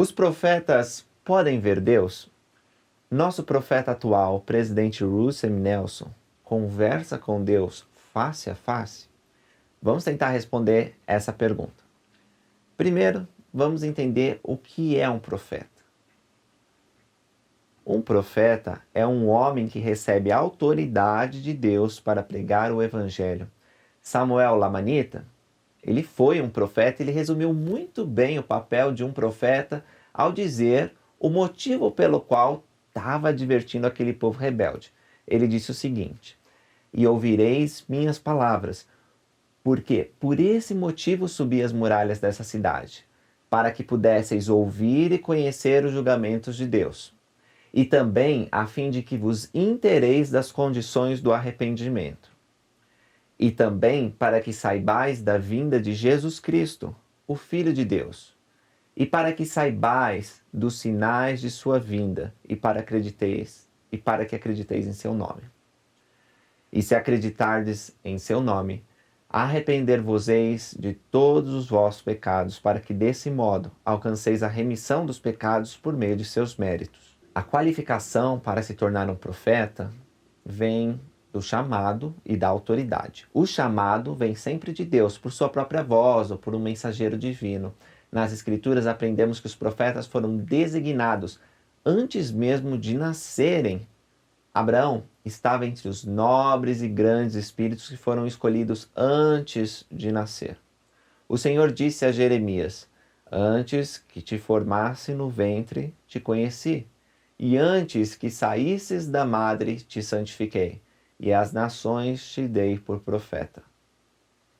Os profetas podem ver Deus? Nosso profeta atual, presidente Russell M. Nelson, conversa com Deus face a face? Vamos tentar responder essa pergunta. Primeiro, vamos entender o que é um profeta. Um profeta é um homem que recebe a autoridade de Deus para pregar o evangelho. Samuel Lamanita, ele foi um profeta, ele resumiu muito bem o papel de um profeta ao dizer o motivo pelo qual estava advertindo aquele povo rebelde. Ele disse o seguinte: "E ouvireis minhas palavras, porque por esse motivo subi as muralhas dessa cidade, para que pudesseis ouvir e conhecer os julgamentos de Deus, e também a fim de que vos intereis das condições do arrependimento, e também para que saibais da vinda de Jesus Cristo, o Filho de Deus, e para que saibais dos sinais de sua vinda, e para que acrediteis em seu nome. E se acreditardes em seu nome, arrepender-vos-eis de todos os vossos pecados, para que desse modo alcanceis a remissão dos pecados por meio de seus méritos." A qualificação para se tornar um profeta vem do chamado e da autoridade. O chamado vem sempre de Deus, por sua própria voz ou por um mensageiro divino. Nas Escrituras aprendemos que os profetas foram designados antes mesmo de nascerem. Abraão estava entre os nobres e grandes espíritos que foram escolhidos antes de nascer. O Senhor disse a Jeremias: "Antes que te formasse no ventre, te conheci, e antes que saísses da madre, te santifiquei, e às nações te dei por profeta."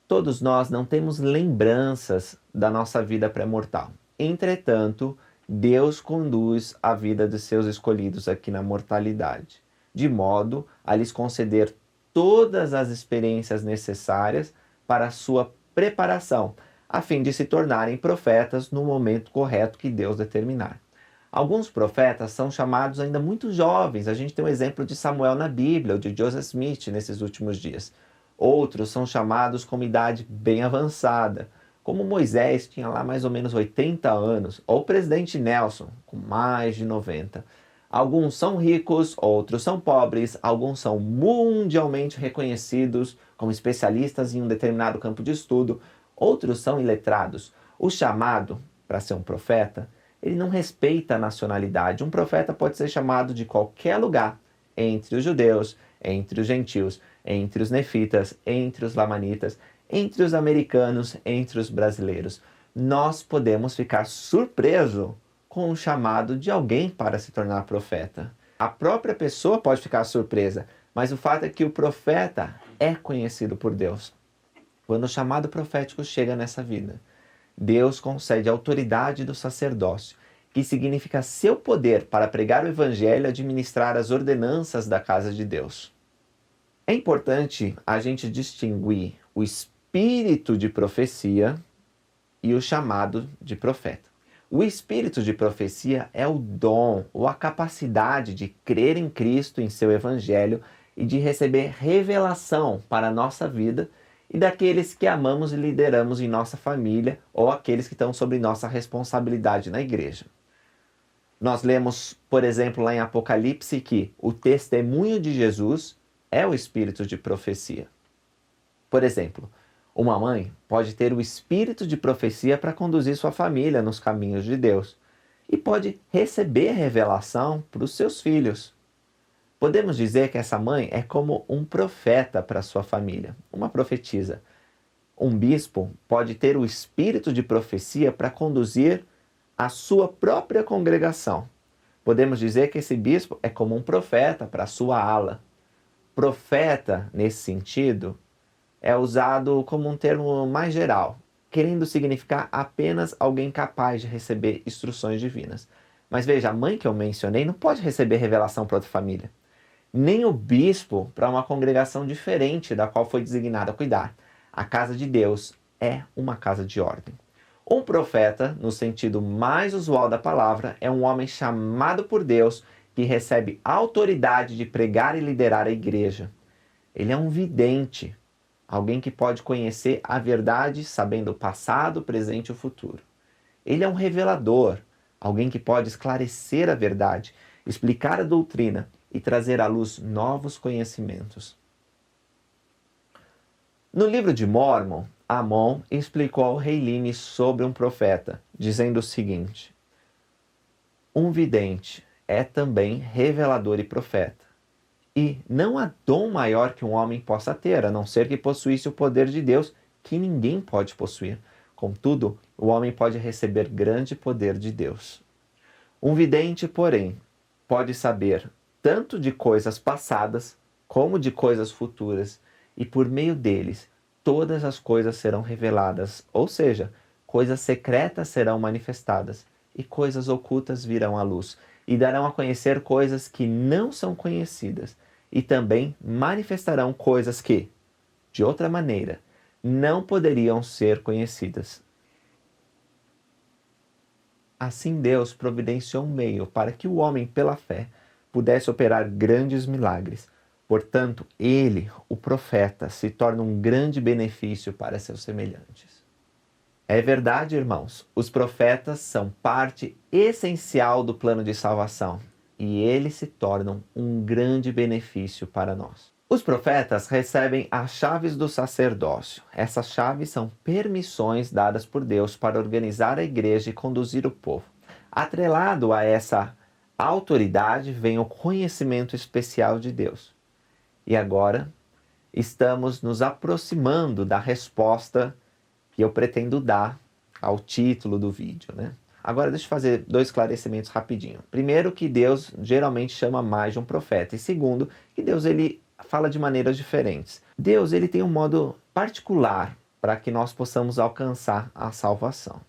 Todos nós não temos lembranças da nossa vida pré-mortal. Entretanto, Deus conduz a vida de seus escolhidos aqui na mortalidade, de modo a lhes conceder todas as experiências necessárias para a sua preparação, a fim de se tornarem profetas no momento correto que Deus determinar. Alguns profetas são chamados ainda muito jovens. A gente tem o exemplo de Samuel na Bíblia, ou de Joseph Smith nesses últimos dias. Outros são chamados com uma idade bem avançada, como Moisés, que tinha lá mais ou menos 80 anos, ou o presidente Nelson, com mais de 90. Alguns são ricos, outros são pobres, alguns são mundialmente reconhecidos como especialistas em um determinado campo de estudo, outros são iletrados. O chamado para ser um profeta, ele não respeita a nacionalidade. Um profeta pode ser chamado de qualquer lugar, entre os judeus, entre os gentios, entre os nefitas, entre os lamanitas, entre os americanos, entre os brasileiros. Nós podemos ficar surpresos com o chamado de alguém para se tornar profeta. A própria pessoa pode ficar surpresa, mas o fato é que o profeta é conhecido por Deus. Quando o chamado profético chega nessa vida, Deus concede a autoridade do sacerdócio, que significa seu poder para pregar o evangelho e administrar as ordenanças da casa de Deus. É importante a gente distinguir o espírito de profecia e o chamado de profeta. O espírito de profecia é o dom ou a capacidade de crer em Cristo, em seu evangelho e de receber revelação para a nossa vida e daqueles que amamos e lideramos em nossa família ou aqueles que estão sob nossa responsabilidade na igreja. Nós lemos, por exemplo, lá em Apocalipse que o testemunho de Jesus é o espírito de profecia. Por exemplo, uma mãe pode ter o espírito de profecia para conduzir sua família nos caminhos de Deus e pode receber revelação para os seus filhos. Podemos dizer que essa mãe é como um profeta para sua família, uma profetisa. Um bispo pode ter o espírito de profecia para conduzir a sua própria congregação. Podemos dizer que esse bispo é como um profeta para a sua ala. Profeta, nesse sentido, é usado como um termo mais geral, querendo significar apenas alguém capaz de receber instruções divinas. Mas veja, a mãe que eu mencionei não pode receber revelação para outra família, nem o bispo para uma congregação diferente da qual foi designado a cuidar. A casa de Deus é uma casa de ordem. Um profeta, no sentido mais usual da palavra, é um homem chamado por Deus que recebe autoridade de pregar e liderar a igreja. Ele é um vidente, alguém que pode conhecer a verdade sabendo o passado, o presente e o futuro. Ele é um revelador, alguém que pode esclarecer a verdade, explicar a doutrina e trazer à luz novos conhecimentos. No livro de Mórmon, Amon explicou ao rei Lime sobre um profeta, dizendo o seguinte: um vidente é também revelador e profeta. E não há dom maior que um homem possa ter, a não ser que possuísse o poder de Deus, que ninguém pode possuir. Contudo, o homem pode receber grande poder de Deus. Um vidente, porém, pode saber tanto de coisas passadas como de coisas futuras, e por meio deles todas as coisas serão reveladas, ou seja, coisas secretas serão manifestadas, e coisas ocultas virão à luz, e darão a conhecer coisas que não são conhecidas, e também manifestarão coisas que, de outra maneira, não poderiam ser conhecidas. Assim Deus providenciou um meio para que o homem, pela fé, pudesse operar grandes milagres. Portanto, ele, o profeta, se torna um grande benefício para seus semelhantes. É verdade, irmãos, os profetas são parte essencial do plano de salvação e eles se tornam um grande benefício para nós. Os profetas recebem as chaves do sacerdócio. Essas chaves são permissões dadas por Deus para organizar a igreja e conduzir o povo. Atrelado a essa autoridade vem o conhecimento especial de Deus. E agora estamos nos aproximando da resposta que eu pretendo dar ao título do vídeo, né? Agora deixa eu fazer 2 esclarecimentos rapidinho. Primeiro, que Deus geralmente chama mais de um profeta. E segundo, que Deus ele fala de maneiras diferentes. Deus ele tem um modo particular para que nós possamos alcançar a salvação.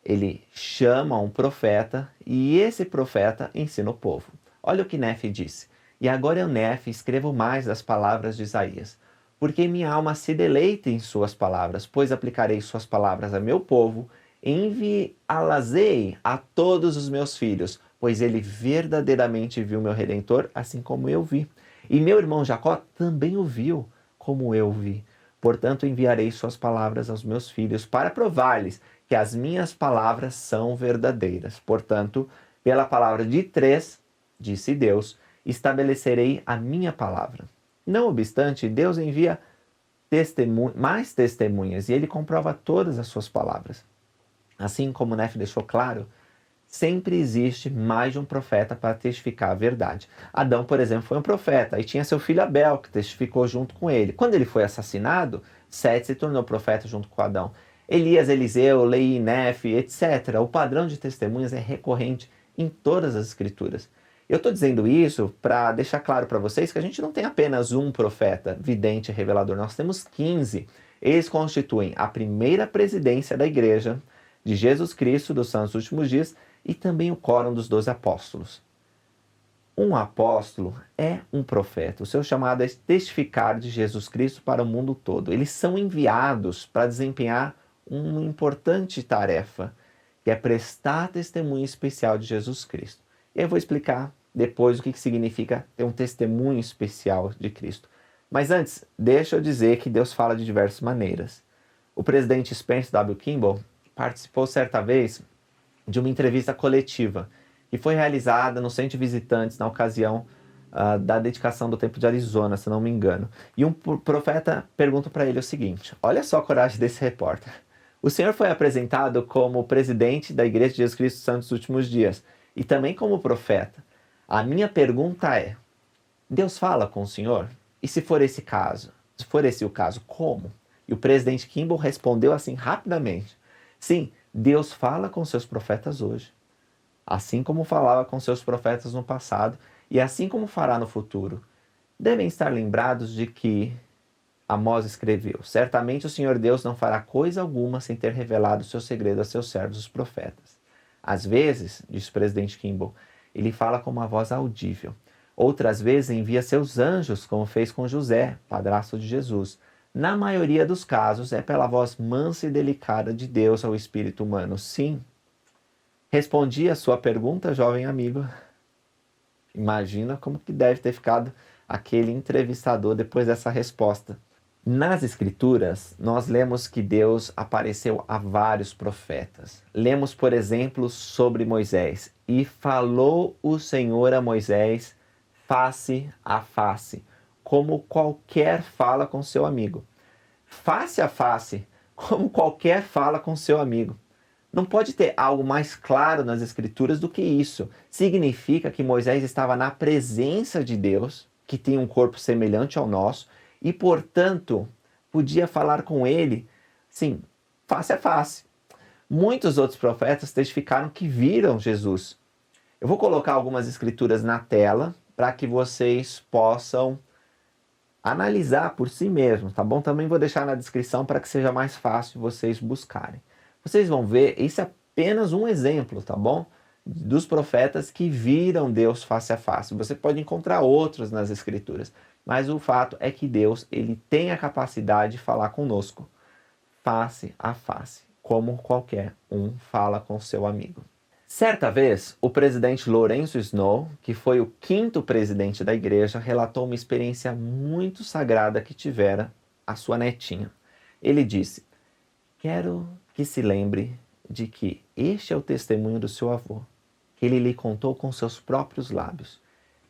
Ele chama um profeta e esse profeta ensina o povo. Olha o que Nefe disse. E agora eu, Nefe, escrevo mais das palavras de Isaías, porque minha alma se deleita em suas palavras, pois aplicarei suas palavras a meu povo, enviá-las-ei a todos os meus filhos, pois ele verdadeiramente viu meu Redentor, assim como eu vi. E meu irmão Jacó também o viu, como eu vi. Portanto, enviarei suas palavras aos meus filhos, para provar-lhes que as minhas palavras são verdadeiras. Portanto, pela palavra de 3, disse Deus, estabelecerei a minha palavra. Não obstante, Deus envia mais testemunhas e ele comprova todas as suas palavras. Assim como Nefe deixou claro, sempre existe mais de um profeta para testificar a verdade. Adão, por exemplo, foi um profeta e tinha seu filho Abel, que testificou junto com ele. Quando ele foi assassinado, Sete se tornou profeta junto com Adão. Elias, Eliseu, Leí, Nefe, etc. O padrão de testemunhas é recorrente em todas as escrituras. Eu estou dizendo isso para deixar claro para vocês que a gente não tem apenas um profeta, vidente e revelador, nós temos 15. Eles constituem a primeira presidência da igreja de Jesus Cristo dos Santos Últimos Dias e também o quórum dos 12 apóstolos. Um apóstolo é um profeta. O seu chamado é testificar de Jesus Cristo para o mundo todo. Eles são enviados para desempenhar uma importante tarefa, que é prestar testemunho especial de Jesus Cristo. E eu vou explicar depois o que significa ter um testemunho especial de Cristo. Mas antes, deixa eu dizer que Deus fala de diversas maneiras. O presidente Spencer W. Kimball participou certa vez de uma entrevista coletiva que foi realizada no Centro de Visitantes na ocasião da dedicação do Templo de Arizona, se não me engano. E um profeta pergunta para ele o seguinte: olha só a coragem desse repórter. O senhor foi apresentado como presidente da Igreja de Jesus Cristo dos Santos dos Últimos Dias e também como profeta. A minha pergunta é: Deus fala com o senhor? E se for esse caso? Se for esse o caso, como? E o presidente Kimball respondeu assim rapidamente: sim, Deus fala com seus profetas hoje, assim como falava com seus profetas no passado e assim como fará no futuro. Devem estar lembrados de que Amós escreveu: certamente o Senhor Deus não fará coisa alguma sem ter revelado o seu segredo a seus servos os profetas. Às vezes, disse o presidente Kimball, ele fala com uma voz audível. Outras vezes envia seus anjos, como fez com José, padrasto de Jesus. Na maioria dos casos, é pela voz mansa e delicada de Deus ao espírito humano. Sim. Respondi a sua pergunta, jovem amigo. Imagina como que deve ter ficado aquele entrevistador depois dessa resposta. Nas Escrituras, nós lemos que Deus apareceu a vários profetas. Lemos, por exemplo, sobre Moisés. E falou o Senhor a Moisés face a face, como qualquer fala com seu amigo. Face a face, como qualquer fala com seu amigo. Não pode ter algo mais claro nas Escrituras do que isso. Significa que Moisés estava na presença de Deus, que tem um corpo semelhante ao nosso, e, portanto, podia falar com ele, sim, face a face. Muitos outros profetas testificaram que viram Jesus. Eu vou colocar algumas escrituras na tela para que vocês possam analisar por si mesmos, tá bom? Também vou deixar na descrição para que seja mais fácil vocês buscarem. Vocês vão ver, isso é apenas um exemplo, tá bom? Dos profetas que viram Deus face a face. Você pode encontrar outros nas escrituras, mas o fato é que Deus, ele tem a capacidade de falar conosco face a face, como qualquer um fala com seu amigo. Certa vez, o presidente Lourenço Snow, que foi o 5º presidente da igreja, relatou uma experiência muito sagrada que tivera a sua netinha. Ele disse: "Quero que se lembre de que este é o testemunho do seu avô, que ele lhe contou com seus próprios lábios,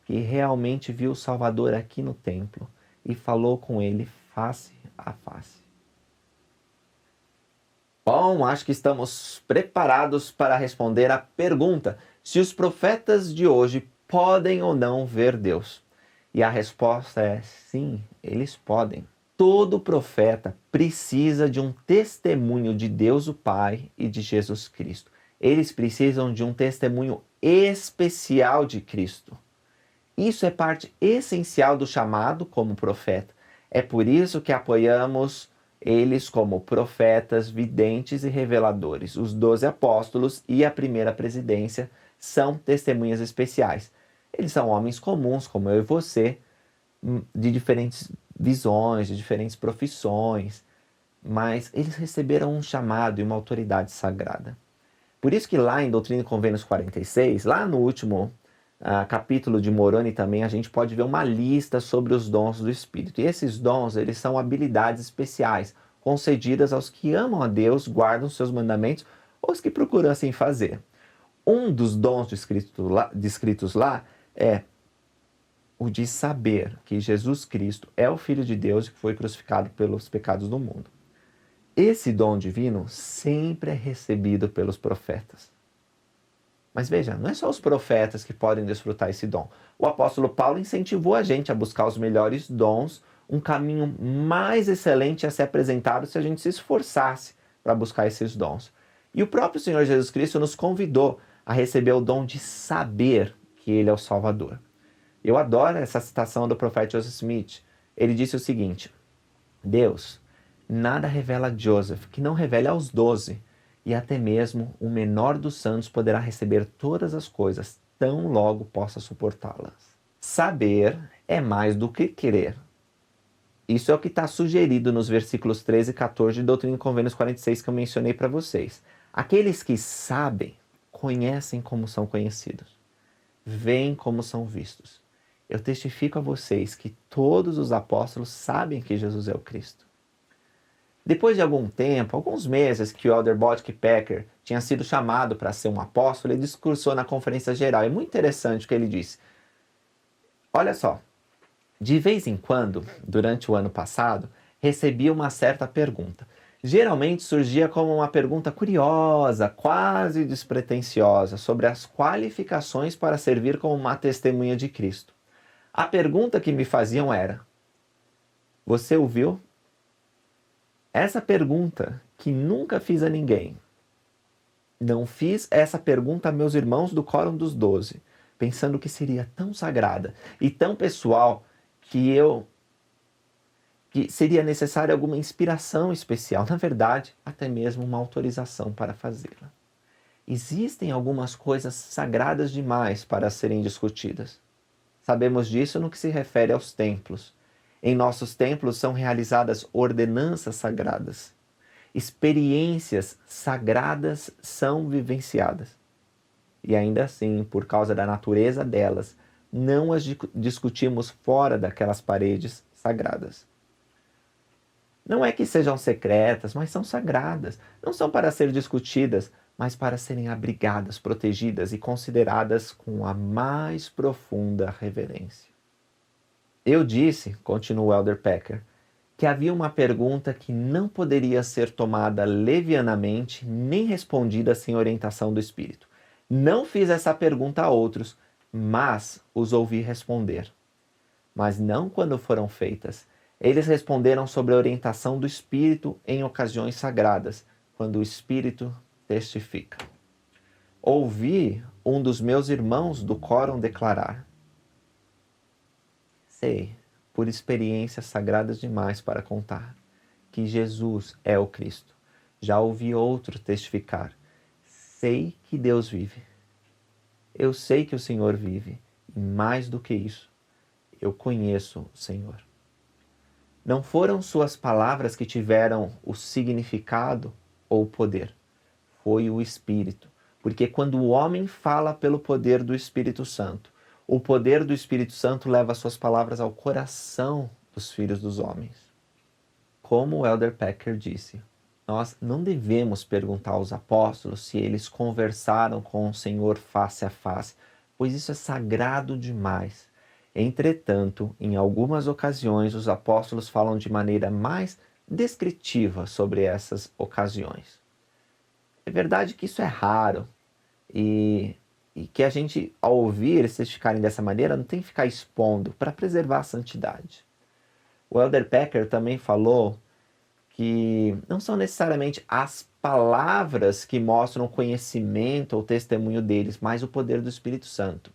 que realmente viu o Salvador aqui no templo e falou com ele face a face." Bom, acho que estamos preparados para responder a pergunta se os profetas de hoje podem ou não ver Deus. E a resposta é sim, eles podem. Todo profeta precisa de um testemunho de Deus o Pai e de Jesus Cristo. Eles precisam de um testemunho especial de Cristo. Isso é parte essencial do chamado como profeta. É por isso que apoiamos eles como profetas, videntes e reveladores. Os 12 apóstolos e a primeira presidência são testemunhas especiais. Eles são homens comuns, como eu e você, de diferentes visões, de diferentes profissões, mas eles receberam um chamado e uma autoridade sagrada. Por isso que lá em Doutrina e Convênios 46, lá no último capítulo de Moroni também, a gente pode ver uma lista sobre os dons do Espírito. E esses dons, eles são habilidades especiais, concedidas aos que amam a Deus, guardam seus mandamentos, ou os que procuram assim fazer. Um dos dons descritos lá é o de saber que Jesus Cristo é o Filho de Deus e que foi crucificado pelos pecados do mundo. Esse dom divino sempre é recebido pelos profetas. Mas veja, não é só os profetas que podem desfrutar esse dom. O apóstolo Paulo incentivou a gente a buscar os melhores dons, um caminho mais excelente a ser apresentado se a gente se esforçasse para buscar esses dons. E o próprio Senhor Jesus Cristo nos convidou a receber o dom de saber que Ele é o Salvador. Eu adoro essa citação do profeta Joseph Smith. Ele disse o seguinte: Deus nada revela a Joseph que não revele aos 12, e até mesmo o menor dos santos poderá receber todas as coisas, tão logo possa suportá-las. Saber é mais do que querer. Isso é o que está sugerido nos versículos 13 e 14 de Doutrina e Convênios 46 que eu mencionei para vocês. Aqueles que sabem, conhecem como são conhecidos, veem como são vistos. Eu testifico a vocês que todos os apóstolos sabem que Jesus é o Cristo. Depois de algum tempo, alguns meses que o Elder Bodke Packer tinha sido chamado para ser um apóstolo, ele discursou na conferência geral. É muito interessante o que ele disse. Olha só, de vez em quando, durante o ano passado, recebi uma certa pergunta. Geralmente surgia como uma pergunta curiosa, quase despretensiosa, sobre as qualificações para servir como uma testemunha de Cristo. A pergunta que me faziam era: você ouviu? Essa pergunta que nunca fiz a ninguém. Não fiz essa pergunta a meus irmãos do Quórum dos 12, pensando que seria tão sagrada e tão pessoal que seria necessária alguma inspiração especial, na verdade, até mesmo uma autorização para fazê-la. Existem algumas coisas sagradas demais para serem discutidas. Sabemos disso no que se refere aos templos. Em nossos templos são realizadas ordenanças sagradas. Experiências sagradas são vivenciadas. E ainda assim, por causa da natureza delas, não as discutimos fora daquelas paredes sagradas. Não é que sejam secretas, mas são sagradas. Não são para ser discutidas, mas para serem abrigadas, protegidas e consideradas com a mais profunda reverência. Eu disse, continua o Elder Packer, que havia uma pergunta que não poderia ser tomada levianamente nem respondida sem orientação do Espírito. Não fiz essa pergunta a outros, mas os ouvi responder. Mas não quando foram feitas. Eles responderam sobre a orientação do Espírito em ocasiões sagradas, quando o Espírito testifica. Ouvi um dos meus irmãos do quórum declarar: sei, por experiências sagradas demais para contar, que Jesus é o Cristo. Já ouvi outro testificar: sei que Deus vive. Eu sei que o Senhor vive, e mais do que isso, eu conheço o Senhor. Não foram suas palavras que tiveram o significado ou o poder, foi o Espírito. Porque quando o homem fala pelo poder do Espírito Santo, o poder do Espírito Santo leva suas palavras ao coração dos filhos dos homens. Como o Elder Packer disse, nós não devemos perguntar aos apóstolos se eles conversaram com o Senhor face a face, pois isso é sagrado demais. Entretanto, em algumas ocasiões, os apóstolos falam de maneira mais descritiva sobre essas ocasiões. É verdade que isso é raro e que a gente, ao ouvir eles testificarem dessa maneira, não tem que ficar expondo para preservar a santidade. O Elder Packer também falou que não são necessariamente as palavras que mostram o conhecimento ou testemunho deles, mas o poder do Espírito Santo.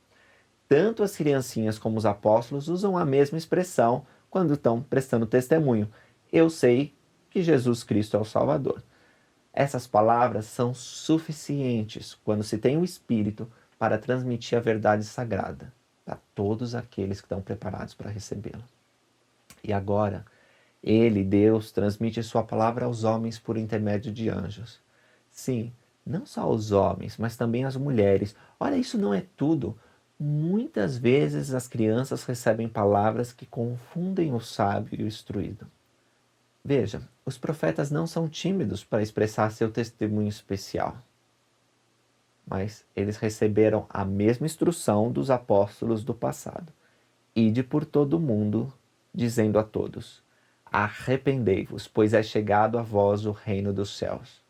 Tanto as criancinhas como os apóstolos usam a mesma expressão quando estão prestando testemunho. Eu sei que Jesus Cristo é o Salvador. Essas palavras são suficientes quando se tem o Espírito para transmitir a verdade sagrada para todos aqueles que estão preparados para recebê-la. E agora, Ele, Deus, transmite sua palavra aos homens por intermédio de anjos. Sim, não só aos homens, mas também às mulheres. Olha, isso não é tudo. Muitas vezes as crianças recebem palavras que confundem o sábio e o instruído. Veja, os profetas não são tímidos para expressar seu testemunho especial, mas eles receberam a mesma instrução dos apóstolos do passado. Ide por todo o mundo, dizendo a todos: arrependei-vos, pois é chegado a vós o reino dos céus.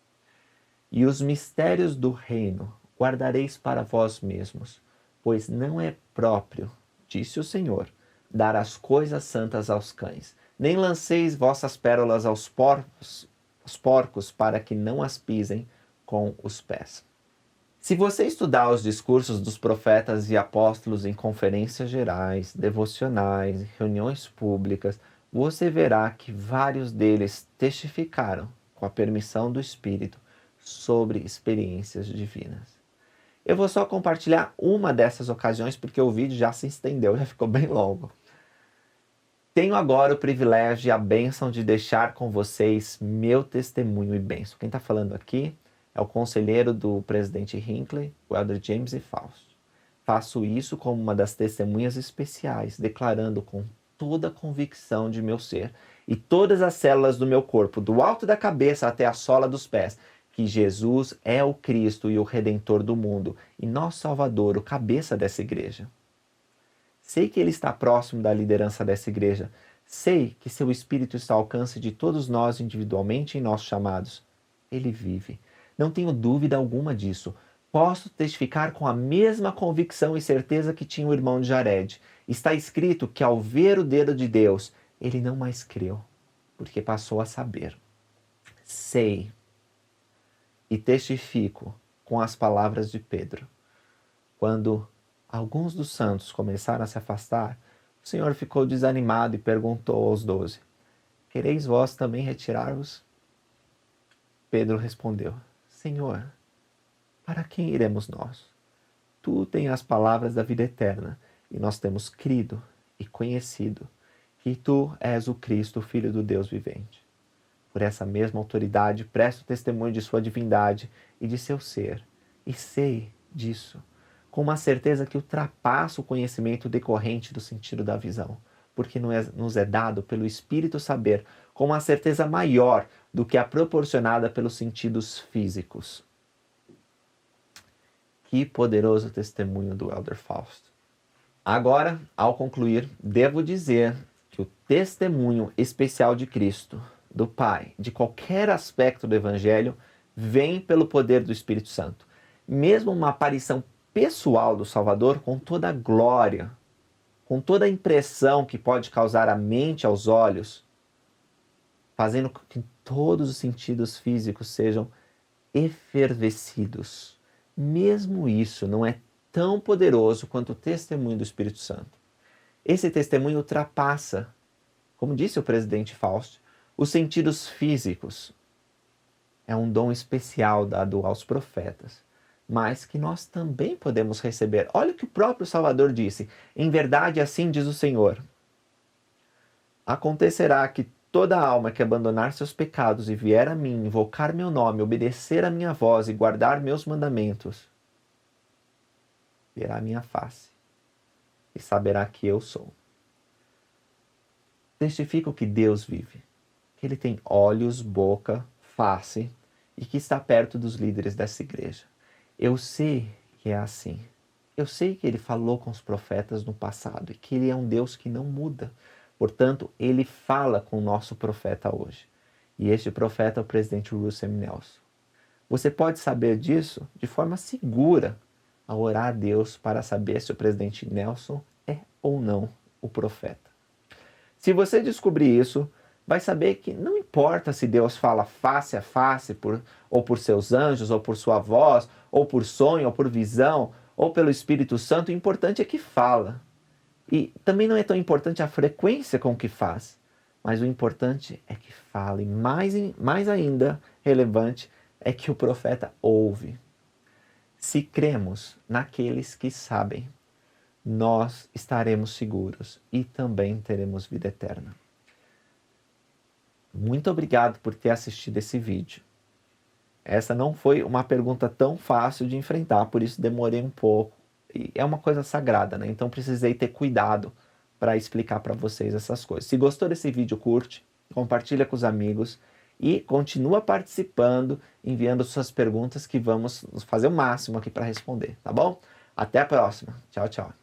E os mistérios do reino guardareis para vós mesmos, pois não é próprio, disse o Senhor, dar as coisas santas aos cães, nem lanceis vossas pérolas aos porcos para que não as pisem com os pés. Se você estudar os discursos dos profetas e apóstolos em conferências gerais, devocionais, reuniões públicas, você verá que vários deles testificaram, com a permissão do Espírito, sobre experiências divinas. Eu vou só compartilhar uma dessas ocasiões porque o vídeo já se estendeu, já ficou bem longo. Tenho agora o privilégio e a bênção de deixar com vocês meu testemunho e bênção. Quem está falando aqui é o conselheiro do presidente Hinckley, o Elder James E. Faust. Faço isso como uma das testemunhas especiais, declarando com toda a convicção de meu ser e todas as células do meu corpo, do alto da cabeça até a sola dos pés, que Jesus é o Cristo e o Redentor do mundo e nosso Salvador, o cabeça dessa igreja. Sei que Ele está próximo da liderança dessa igreja. Sei que seu Espírito está ao alcance de todos nós individualmente em nossos chamados. Ele vive. Não tenho dúvida alguma disso. Posso testificar com a mesma convicção e certeza que tinha o irmão de Jared. Está escrito que ao ver o dedo de Deus, ele não mais creu, porque passou a saber. Sei e testifico com as palavras de Pedro. Quando alguns dos santos começaram a se afastar, o Senhor ficou desanimado e perguntou aos 12: quereis vós também retirar-vos? Pedro respondeu: Senhor, para quem iremos nós? Tu tens as palavras da vida eterna, e nós temos crido e conhecido que tu és o Cristo, o Filho do Deus vivente. Por essa mesma autoridade, presto testemunho de sua divindade e de seu ser, e sei disso, com uma certeza que ultrapassa o conhecimento decorrente do sentido da visão, porque nos é dado pelo Espírito saber com uma certeza maior do que a proporcionada pelos sentidos físicos. Que poderoso testemunho do Elder Fausto. Agora, ao concluir, devo dizer que o testemunho especial de Cristo, do Pai, de qualquer aspecto do Evangelho, vem pelo poder do Espírito Santo. Mesmo uma aparição pessoal do Salvador, com toda a glória, com toda a impressão que pode causar à mente e aos olhos, fazendo com que todos os sentidos físicos sejam efervescidos. Mesmo isso não é tão poderoso quanto o testemunho do Espírito Santo. Esse testemunho ultrapassa, como disse o presidente Fausto, os sentidos físicos. É um dom especial dado aos profetas, mas que nós também podemos receber. Olha o que o próprio Salvador disse: em verdade, assim diz o Senhor. Acontecerá que toda alma que abandonar seus pecados e vier a mim, invocar meu nome, obedecer a minha voz e guardar meus mandamentos, verá a minha face e saberá que eu sou. Testifico que Deus vive, que Ele tem olhos, boca, face e que está perto dos líderes dessa igreja. Eu sei que é assim. Eu sei que Ele falou com os profetas no passado e que Ele é um Deus que não muda. Portanto, Ele fala com o nosso profeta hoje. E este profeta é o presidente Russell M. Nelson. Você pode saber disso de forma segura ao orar a Deus para saber se o presidente Nelson é ou não o profeta. Se você descobrir isso, vai saber que não importa se Deus fala face a face, ou por seus anjos, ou por sua voz, ou por sonho, ou por visão, ou pelo Espírito Santo, o importante é que fala. E também não é tão importante a frequência com que faz, mas o importante é que fale. Mais ainda relevante é que o profeta ouve. Se cremos naqueles que sabem, nós estaremos seguros e também teremos vida eterna. Muito obrigado por ter assistido esse vídeo. Essa não foi uma pergunta tão fácil de enfrentar, por isso demorei um pouco. E é uma coisa sagrada, né? Então precisei ter cuidado para explicar para vocês essas coisas. Se gostou desse vídeo, curte, compartilha com os amigos e continua participando, enviando suas perguntas que vamos fazer o máximo aqui para responder, tá bom? Até a próxima. Tchau, tchau.